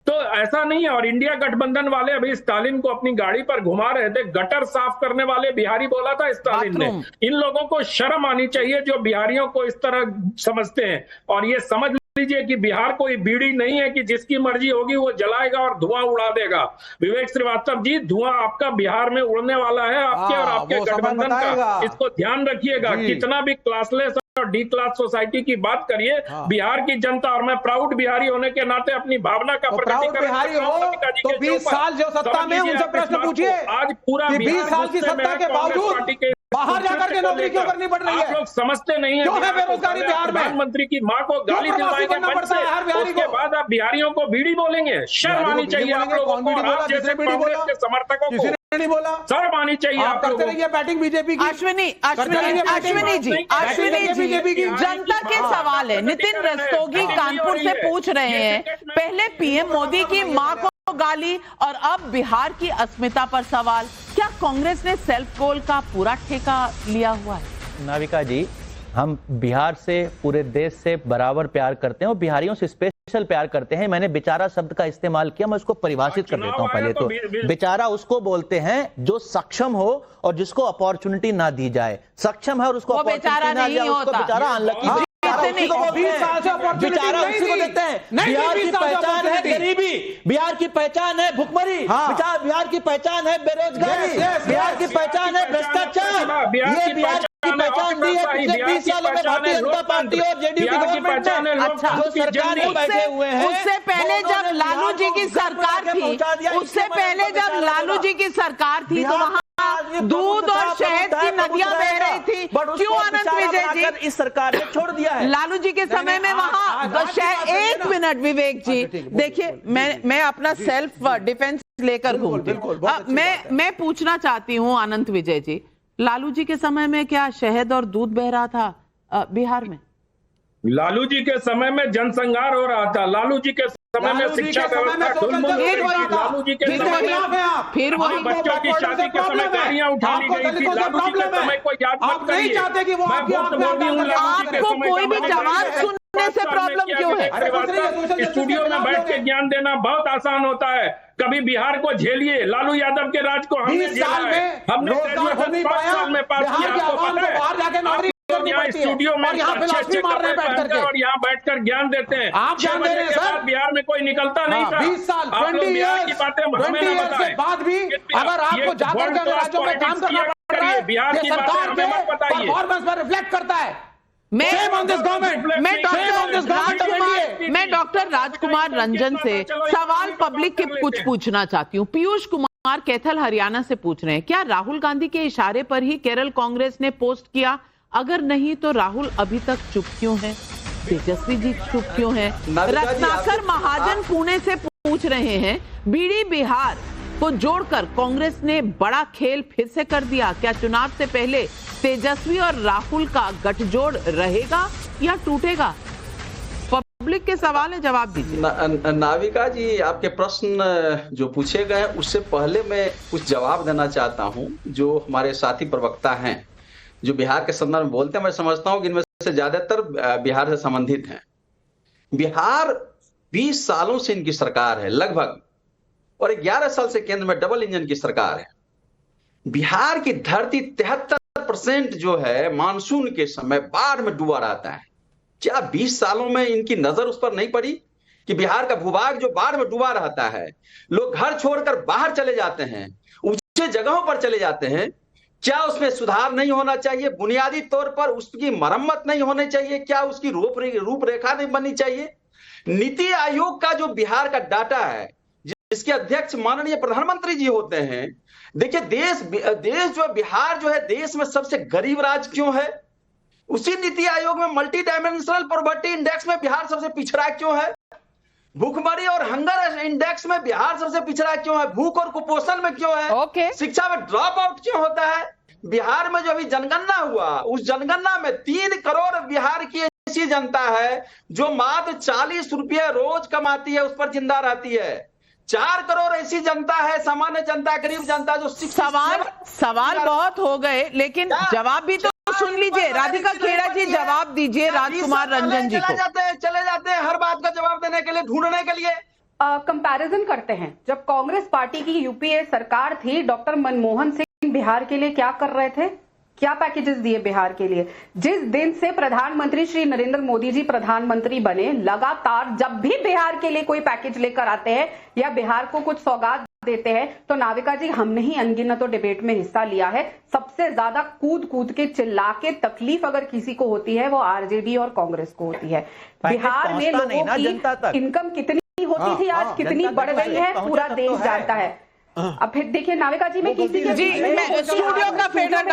तो ऐसा नहीं है। और इंडिया गठबंधन वाले अभी स्टालिन को अपनी गाड़ी पर घुमा रहे थे, गटर साफ करने वाले बिहारी बोला था स्टालिन ने। इन लोगों को शर्म आनी चाहिए जो बिहारियों को इस तरह समझते हैं। और ये समझ लीजिए कि बिहार कोई बीड़ी नहीं है कि जिसकी मर्जी होगी वो जलाएगा और धुआं उड़ा देगा। विवेक श्रीवास्तव जी, धुआं आपका बिहार में उड़ने वाला है, आपके और आपके गठबंधन का, इसको ध्यान रखिएगा। कितना भी क्लासलेस और डी क्लास सोसाइटी की बात करिए, बिहार की जनता, और मैं प्राउड बिहारी होने के नाते अपनी भावना का बिहारी हो तो 20 साल जो सत्ता में उनसे प्रश्न पूछिए, आज पूरा 20 साल की सत्ता के बावजूद बाहर जाकर के नौकरी क्यों करनी पड़ रही है? आप लोग समझते नहीं है क्यों है बेरोजगारी बिहार में? प्रधानमंत्री की मां को गाली दिलवाएंगे मंच से, उसके बाद आप बिहारियों को बीड़ी बोलेंगे। शर्म आनी चाहिए आप लोगों को, आप जैसे कांग्रेस के समर्थकों को नहीं बोला, शर्म आनी चाहिए आप लोगों को। बैटिंग बीजेपी की। अश्विनी जी, जनता के सवाल है। नितिन रस्तोगी कानपुर से पूछ रहे हैं, पहले पीएम मोदी की मां को गाली और अब बिहार की अस्मिता पर सवाल। क्या कांग्रेस ने सेल्फ गोल का पूरा ठेका लिया हुआ है? नाविका जी, हम बिहार से, पूरे देश से बराबर प्यार करते हैं और बिहारियों से स्पेशल प्यार करते हैं। मैंने बेचारा शब्द का इस्तेमाल किया, मैं उसको परिभाषित कर देता हूं। पहले तो बेचारा उसको बोलते हैं जो सक्षम हो और जिसको अपॉर्चुनिटी ना दी जाए। सक्षम है और उसको बेचारा नहीं होता, बेचारा अनलकी, बेचारा उसी को देते हैं। बिहार की पहचान है गरीबी, बिहार की पहचान है भुखमरी, बिहार की पहचान है बेरोजगारी, बिहार की पहचान है भ्रष्टाचार। ये बिहार की पहचान दी है पिछले 20 सालों में भारतीय जनता पार्टी और जेडीयू की गवर्नमेंट ने। अच्छा, जो सरकार में बैठे हुए हैं, उससे पहले जब लालू जी की सरकार थी, उससे पहले जब लालू जी की सरकार थी तो वहाँ दूध और शहद की नदियां बह रही थी। क्यों अनंत विजय जी, इस सरकार ने छोड़ दिया है? लालू जी के समय में वहां एक मिनट विवेक जी, देखिए मैं अपना सेल्फ डिफेंस लेकर घूमती हूँ। मैं पूछना चाहती हूँ अनंत विजय जी, लालू जी के समय में क्या शहद और दूध बह रहा था बिहार में? लालू जी के समय में जनसंहार हो रहा था। लालू जी के समय में शिक्षा व्यवस्था लालू जी के समय में, फिर वही बच्चों की शादी के समय गाड़ियां उठा ली गई थी। लालू जी के समय को याद मत करिए। आपको कोई भी जवाब सुनने से प्रॉब्लम क्यों है? स्टूडियो में बैठ के ज्ञान देना बहुत आसान होता है। कभी बिहार को झेलिए, लालू यादव के राज को हमने झेला है, हमने 5 साल में पास किया। आपको पता है जाती है स्टूडियो में और यहाँ अच्छे फिलॉसफी मार रहे हैं बैठ करके। और यहाँ बैठकर ज्ञान देते हैं। आप ज्ञान दे रहे हैं सर। बिहार में कोई निकलता नहीं था। 20 साल, आप लोग 20 बिहार की बातें हमें ना ईयर्स के बताएं। बाद भी अगर आपको जाकर के राज्यों में काम करना पड़ रहा है, बिहार ये की बातें सरकार हमें मत के बताइए। परफॉर्मेंस पर रिफ्लेक्ट करता है। मैं डॉक्टर राजकुमार रंजन से सवाल पब्लिक के कुछ पूछना चाहती हूँ। पीयूष कुमार कैथल हरियाणा से पूछ रहे हैं, क्या राहुल गांधी के इशारे पर ही केरल कांग्रेस ने पोस्ट किया? अगर नहीं तो राहुल अभी तक चुप क्यों है? तेजस्वी जी चुप क्यों है? रत्नाकर महाजन पुणे से पूछ रहे हैं, बीड़ी बिहार को जोड़कर कांग्रेस ने बड़ा खेल फिर से कर दिया। क्या चुनाव से पहले तेजस्वी और राहुल का गठजोड़ रहेगा या टूटेगा? पब्लिक के सवाल है, जवाब दीजिए। नाविका जी, आपके प्रश्न जो पूछे गए उससे पहले मैं कुछ जवाब देना चाहता हूं। जो हमारे साथी प्रवक्ता हैं जो बिहार के संदर्भ में बोलते हैं, मैं समझता हूं कि इनमें से ज्यादातर बिहार से संबंधित हैं। बिहार 20 सालों से इनकी सरकार है लगभग, और 11 साल से केंद्र में डबल इंजन की सरकार है। बिहार की धरती 73% जो है मानसून के समय बाढ़ में डूबा रहता है। क्या 20 सालों में इनकी नजर उस पर नहीं पड़ी कि बिहार का भूभाग जो बाढ़ में डूबा रहता है, लोग घर छोड़कर बाहर चले जाते हैं, ऊंचे जगहों पर चले जाते हैं? क्या उसमें सुधार नहीं होना चाहिए? बुनियादी तौर पर उसकी मरम्मत नहीं होनी चाहिए? क्या उसकी रूपरेखा नहीं बननी चाहिए? नीति आयोग का जो बिहार का डाटा है, जिसके अध्यक्ष माननीय प्रधानमंत्री जी होते हैं, देखिए देश जो बिहार जो है देश में सबसे गरीब राज्य क्यों है? उसी नीति आयोग में मल्टी डायमेंशनल पॉवर्टी इंडेक्स में बिहार सबसे पिछड़ा क्यों है? भूखमरी और हंगर इंडेक्स में बिहार सबसे पिछड़ा क्यों है? भूख और कुपोषण में क्यों है? शिक्षा में ड्रॉप आउट क्यों होता है? बिहार में जो अभी जनगणना हुआ, उस जनगणना में 3 करोड़ बिहार की ऐसी जनता है जो मात्र 40 रुपये रोज कमाती है, उस पर जिंदा रहती है। 4 करोड़ ऐसी जनता है, सामान्य जनता, गरीब जनता, जो सवाल बहुत हो गए, लेकिन जवाब भी तो सुन लीजिए। राधिका खेड़ा जी जवाब दीजिए राजकुमार रंजन जी को। चले जाते हैं हर बात का जवाब देने के लिए, ढूंढने के लिए। कंपैरिजन करते हैं, जब कांग्रेस पार्टी की यूपीए सरकार थी, डॉक्टर मनमोहन सिंह बिहार के लिए क्या कर रहे थे? क्या पैकेजेस दिए बिहार के लिए? जिस दिन से प्रधानमंत्री श्री नरेंद्र मोदी जी प्रधानमंत्री बने, लगातार जब भी बिहार के लिए कोई पैकेज लेकर आते हैं या बिहार को कुछ सौगात देते हैं, तो नाविका जी हमने ही अनगिनतों डिबेट में हिस्सा लिया है। सबसे ज्यादा कूद के चिल्ला के तकलीफ अगर किसी को होती है वो आरजेडी और कांग्रेस को होती है। बिहार में लोगों की इनकम कितनी होती थी, आज कितनी बढ़ गई है, पूरा देश जानता है। अब फिर देखिए नाविका जी, मैं किसी के स्टूडियो का फेडर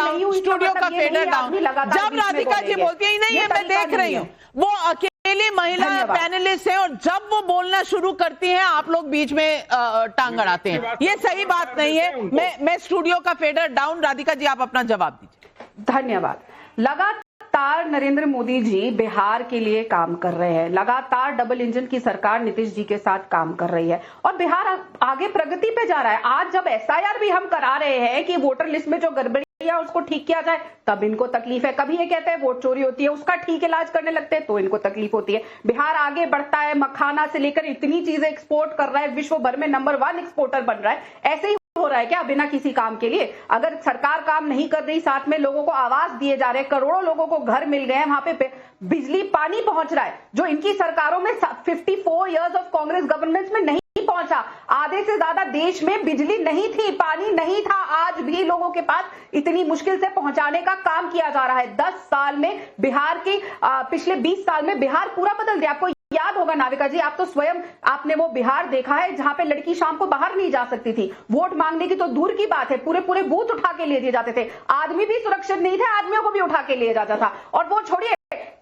डाउन जब राधिका जी बोलती है नहीं है, मैं देख रही हूँ, वो अकेली महिला पैनलिस्ट है, और जब वो बोलना शुरू करती हैं आप लोग बीच में टांग अड़ाते हैं। ये सही बात नहीं है। मैं स्टूडियो का फेडर डाउन। राधिका जी आप अपना जवाब दीजिए। धन्यवाद। लगातार नरेंद्र मोदी जी बिहार के लिए काम कर रहे हैं, लगातार डबल इंजन की सरकार नीतीश जी के साथ काम कर रही है और बिहार आगे प्रगति पे जा रहा है। आज जब एसआईआर भी हम करा रहे हैं कि वोटर लिस्ट में जो गड़बड़ी है उसको ठीक किया जाए, तब इनको तकलीफ है। कभी ये कहते हैं वोट चोरी होती है, उसका ठीक इलाज करने लगते हैं तो इनको तकलीफ होती है। बिहार आगे बढ़ता है, मखाना से लेकर इतनी चीजें एक्सपोर्ट कर रहा है, विश्व भर में नंबर 1 एक्सपोर्टर बन रहा है। ऐसे ही हो रहा है क्या बिना किसी काम के लिए? अगर सरकार काम नहीं कर रही, साथ में लोगों को आवास दिए जा रहे हैं, करोड़ों लोगों को घर मिल गए हैं, वहां पे बिजली पानी पहुंच रहा है जो इनकी सरकारों में 54 इयर्स ऑफ कांग्रेस गवर्नमेंट में नहीं पहुंचा। आधे से ज्यादा देश में बिजली नहीं थी, पानी नहीं था, आज भी लोगों के पास इतनी मुश्किल से पहुंचाने का काम किया जा रहा है। 10 साल में बिहार की पिछले 20 साल में बिहार पूरा बदल दिया। आपको याद होगा नाविका जी, आप तो स्वयं आपने वो बिहार देखा है जहां पे लड़की शाम को बाहर नहीं जा सकती थी, वोट मांगने की तो दूर की बात है, पूरे बूथ उठा के ले दिए जाते थे, आदमी भी सुरक्षित नहीं थे, आदमियों को भी उठा के लिया जाता था। और वो छोड़िए,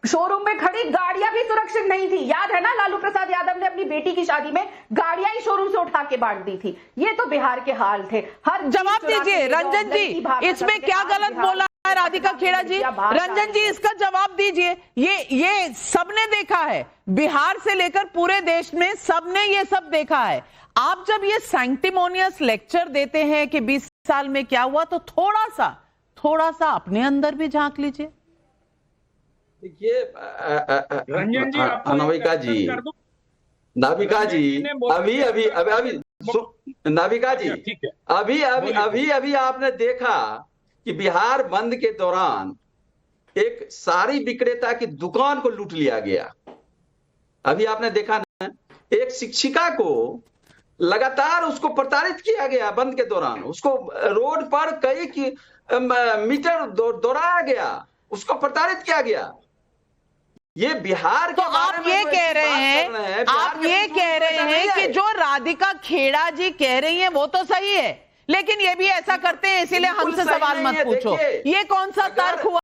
शोरूम में खड़ी गाड़ियां भी सुरक्षित नहीं थी। याद है ना, लालू प्रसाद यादव ने अपनी बेटी की शादी में गाड़ियां ही शोरूम से उठा के बांट दी थी। ये तो बिहार के हाल थे। हर जवाब दीजिए रंजन जी, इसमें क्या गलत बोला है राधिका खेड़ा जी? रंजन जी इसका जवाब दीजिए। ये सबने देखा है, बिहार से लेकर पूरे देश में सबने ये सब देखा है। आप जब ये सैंक्टिमोनियस लेक्चर देते हैं कि 20 साल में क्या हुआ, तो थोड़ा सा अपने अंदर भी झांक लीजिए। देखिए रंजन जी, नाविका जी, नाविका जी, नाविका जी, अभी आपने देखा कि बिहार बंद के दौरान एक सारी विक्रेता की दुकान को लूट लिया गया। अभी आपने देखा ना, एक शिक्षिका को लगातार उसको प्रताड़ित किया गया बंद के दौरान, उसको रोड पर कई मीटर दौड़ाया गया, उसको प्रताड़ित किया गया। ये बिहार तो आप ये कह रहे हैं, आप ये कह रहे हैं कि जो राधिका खेड़ा जी कह रही हैं वो तो सही है, लेकिन ये भी ऐसा करते हैं इसीलिए हमसे सवाल मत पूछो। ये कौन सा तर्क हुआ?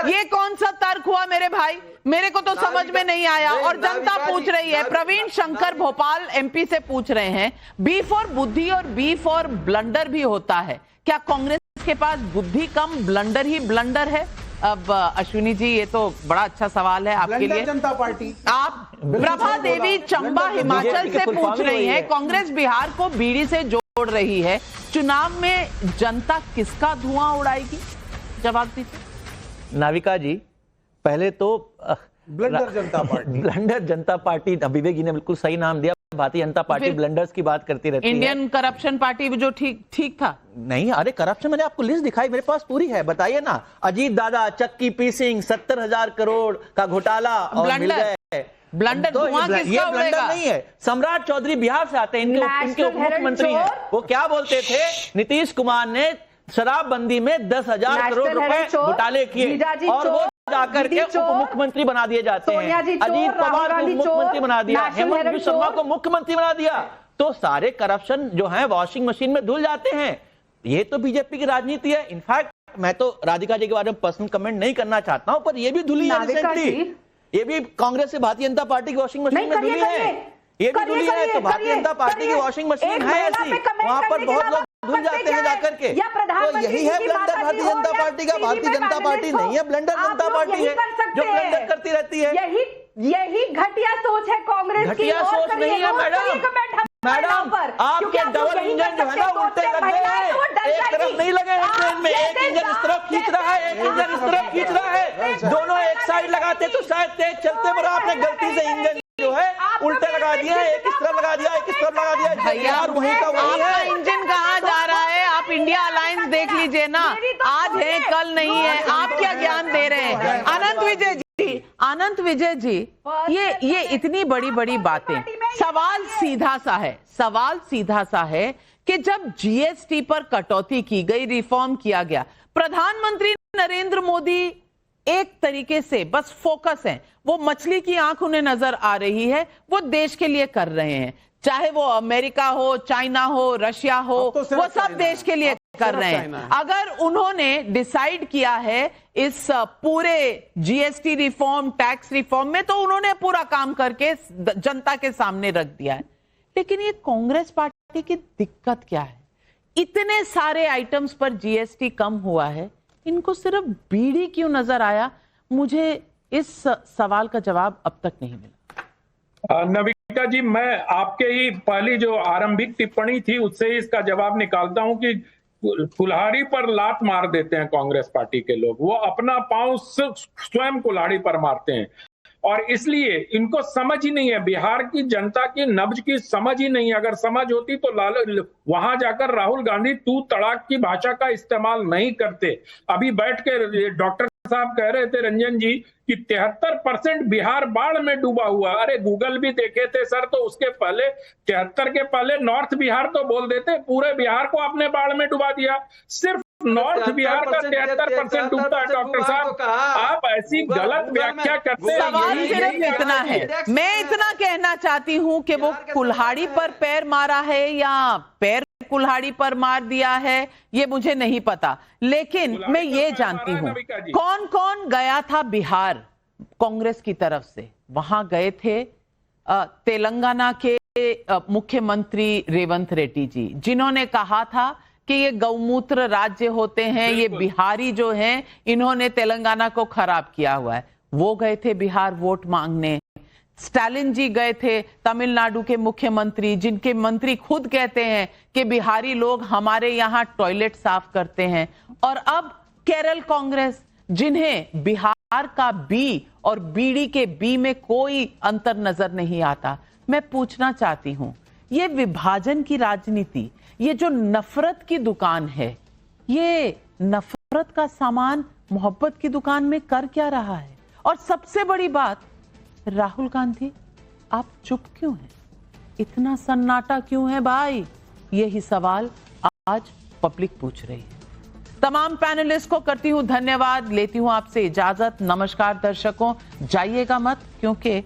ये कौन सा तर्क हुआ मेरे भाई? मेरे को तो समझ में नहीं आया। और जनता पूछ रही है, प्रवीण शंकर भोपाल एमपी से पूछ रहे हैं, बी फॉर बुद्धि और बी फॉर ब्लंडर भी होता है क्या? कांग्रेस के पास बुद्धि कम ब्लंडर ही ब्लंडर है? अब अश्विनी जी ये तो बड़ा अच्छा सवाल है आपके लिए। जनता पार्टी, आप प्रभा देवी चंबा हिमाचल से पूछ रही हैं, कांग्रेस बिहार को बीड़ी से जोड़ रही है, चुनाव में जनता किसका धुआं उड़ाएगी? जवाब दीजिए। नाविका जी, पहले तो ब्लंडर जनता पार्टी, ब्लंडर जनता पार्टी, विवेक जी ने बिल्कुल सही नाम दिया। भारतीय जनता पार्टी ब्लंडर्स की बात करती रहती है। इंडियन करप्शन पार्टी जो ठीक था। नहीं, अरे करप्शन मैंने आपको लिस्ट दिखाई, मेरे पास पूरी है, बताइए ना। अजीत दादा, चक्की पीसिंग, 70,000 करोड़ का घोटाला और मिल गए। ब्लंडर तो ये ब्लंडर नहीं है। सम्राट चौधरी बिहार से आते हैं, इनके उप मुख्यमंत्री हैं। वो क्या बोलते थे? नीतीश कुमार ने शराबबंदी में 10,000 करोड़ रुपए घोटाले किए और वो जाकर के उप मुख्यमंत्री बना दिए जाते हैं। अजीत पवार को मुख्यमंत्री बना दिया, हेमंत बिस्वा शर्मा को मुख्यमंत्री बना दिया। तो सारे करप्शन जो है वॉशिंग मशीन में धुल जाते हैं। ये तो बीजेपी की राजनीति है। इनफैक्ट मैं तो राधिका जी के बारे में पर्सनल कमेंट नहीं करना चाहता हूं, पर ये भी धुली है रिसेंटली। ये भी कांग्रेस से भारतीय जनता पार्टी की वॉशिंग मशीन में धुली है। ये भी धुली है। तो भारतीय जनता पार्टी की वॉशिंग मशीन है ऐसी, वहां पर बहुत लोग धुल जाते हैं जाकर के। तो यही है ब्लंडर भारतीय जनता पार्टी का। भारतीय जनता पार्टी नहीं है, ब्लंडर जनता पार्टी है जो ब्लंडर करती रहती है। यही घटिया सोच है कांग्रेस की। घटिया सोच नहीं है मैडम, आपके डबल इंजन जो है ना उल्टे लग गए हैं, एक तरफ नहीं लगे हैं ट्रेन में। एक इंजन इस तरफ खींच रहा है, एक इंजन इस तरफ खींच रहा है। दोनों एक साइड लगाते तो शायद तेज चलते, पर आपने गलती से इंजन जो है उल्टे लगा दिया, एक इस तरफ लगा दिया, एक इस तरफ लगा दिया। भैया वहीं का वहीं है। इंजन कहाँ जा रहा है? आप इंडिया अलायंस देख लीजिए ना, आज है कल नहीं है। आप क्या ज्ञान दे रहे हैं? अनंत विजय जी, ये इतनी बड़ी बड़ी बातें। सवाल सीधा सा है कि जब जीएसटी पर कटौती की गई, रिफॉर्म किया गया, प्रधानमंत्री नरेंद्र मोदी एक तरीके से बस फोकस है, वो मछली की आंख उन्हें नजर आ रही है, वो देश के लिए कर रहे हैं। चाहे वो अमेरिका हो, चाइना हो, रशिया हो, वो सब देश के लिए कर रहे हैं। अगर उन्होंने डिसाइड किया है इस पूरे जीएसटी रिफॉर्म, टैक्स रिफॉर्म में, तो उन्होंने पूरा काम करके जनता के सामने रख दिया है। लेकिन ये कांग्रेस पार्टी की दिक्कत क्या है? इतने सारे आइटम्स पर जीएसटी कम हुआ है, इनको सिर्फ बीड़ी क्यों नजर आया? मुझे इस सवाल का जवाब अब तक नहीं मिला। नविका जी, मैं आपके ही पहली जो आरंभिक टिप्पणी थी उससे ही इसका जवाब निकालता हूं कि कुल्हाड़ी पर लात मार देते हैं कांग्रेस पार्टी के लोग। वो अपना पांव स्वयं कुल्हाड़ी पर मारते हैं और इसलिए इनको समझ ही नहीं है, बिहार की जनता की नब्ज की समझ ही नहीं है। अगर समझ होती तो वहां जाकर राहुल गांधी तू तड़ाक की भाषा का इस्तेमाल नहीं करते। अभी बैठ के डॉक्टर साहब कह रहे थे, रंजन जी, कि 73% बिहार बाढ़ में डूबा हुआ। अरे गूगल भी देखे थे सर, तो उसके पहले 73 के पहले नॉर्थ बिहार तो बोल देते, पूरे बिहार को आपने बाढ़ में डुबा दिया। सिर्फ नॉर्थ बिहार का 73% डूबता है। डॉक्टर साहब, आप ऐसी गलत व्याख्या करते हैं। सवाल सिर्फ इतना है, मैं इतना कहना चाहती हूं कि वो कुल्हाड़ी पर पैर मारा है या पैर कुल्हाड़ी पर मार दिया है, ये मुझे नहीं पता। लेकिन मैं ये जानती हूं कौन कौन गया था बिहार कांग्रेस की तरफ से। वहां गए थे तेलंगाना के मुख्यमंत्री रेवंत रेड्डी जी, जिन्होंने कहा था कि ये गौमूत्र राज्य होते हैं, ये बिहारी जो हैं इन्होंने तेलंगाना को खराब किया हुआ है। वो गए थे बिहार वोट मांगने। स्टालिन जी गए थे तमिलनाडु के मुख्यमंत्री, जिनके मंत्री खुद कहते हैं कि बिहारी लोग हमारे यहाँ टॉयलेट साफ करते हैं। और अब केरल कांग्रेस, जिन्हें बिहार का बी और बीड़ी के बी में कोई अंतर नजर नहीं आता। मैं पूछना चाहती हूं, ये विभाजन की राजनीति, ये जो नफरत की दुकान है, ये नफरत का सामान मोहब्बत की दुकान में कर क्या रहा है? और सबसे बड़ी बात, राहुल गांधी आप चुप क्यों हैं? इतना सन्नाटा क्यों है भाई? यही सवाल आज पब्लिक पूछ रही है। तमाम पैनलिस्ट को करती हूं धन्यवाद, लेती हूं आपसे इजाजत। नमस्कार दर्शकों, जाइएगा मत, क्योंकि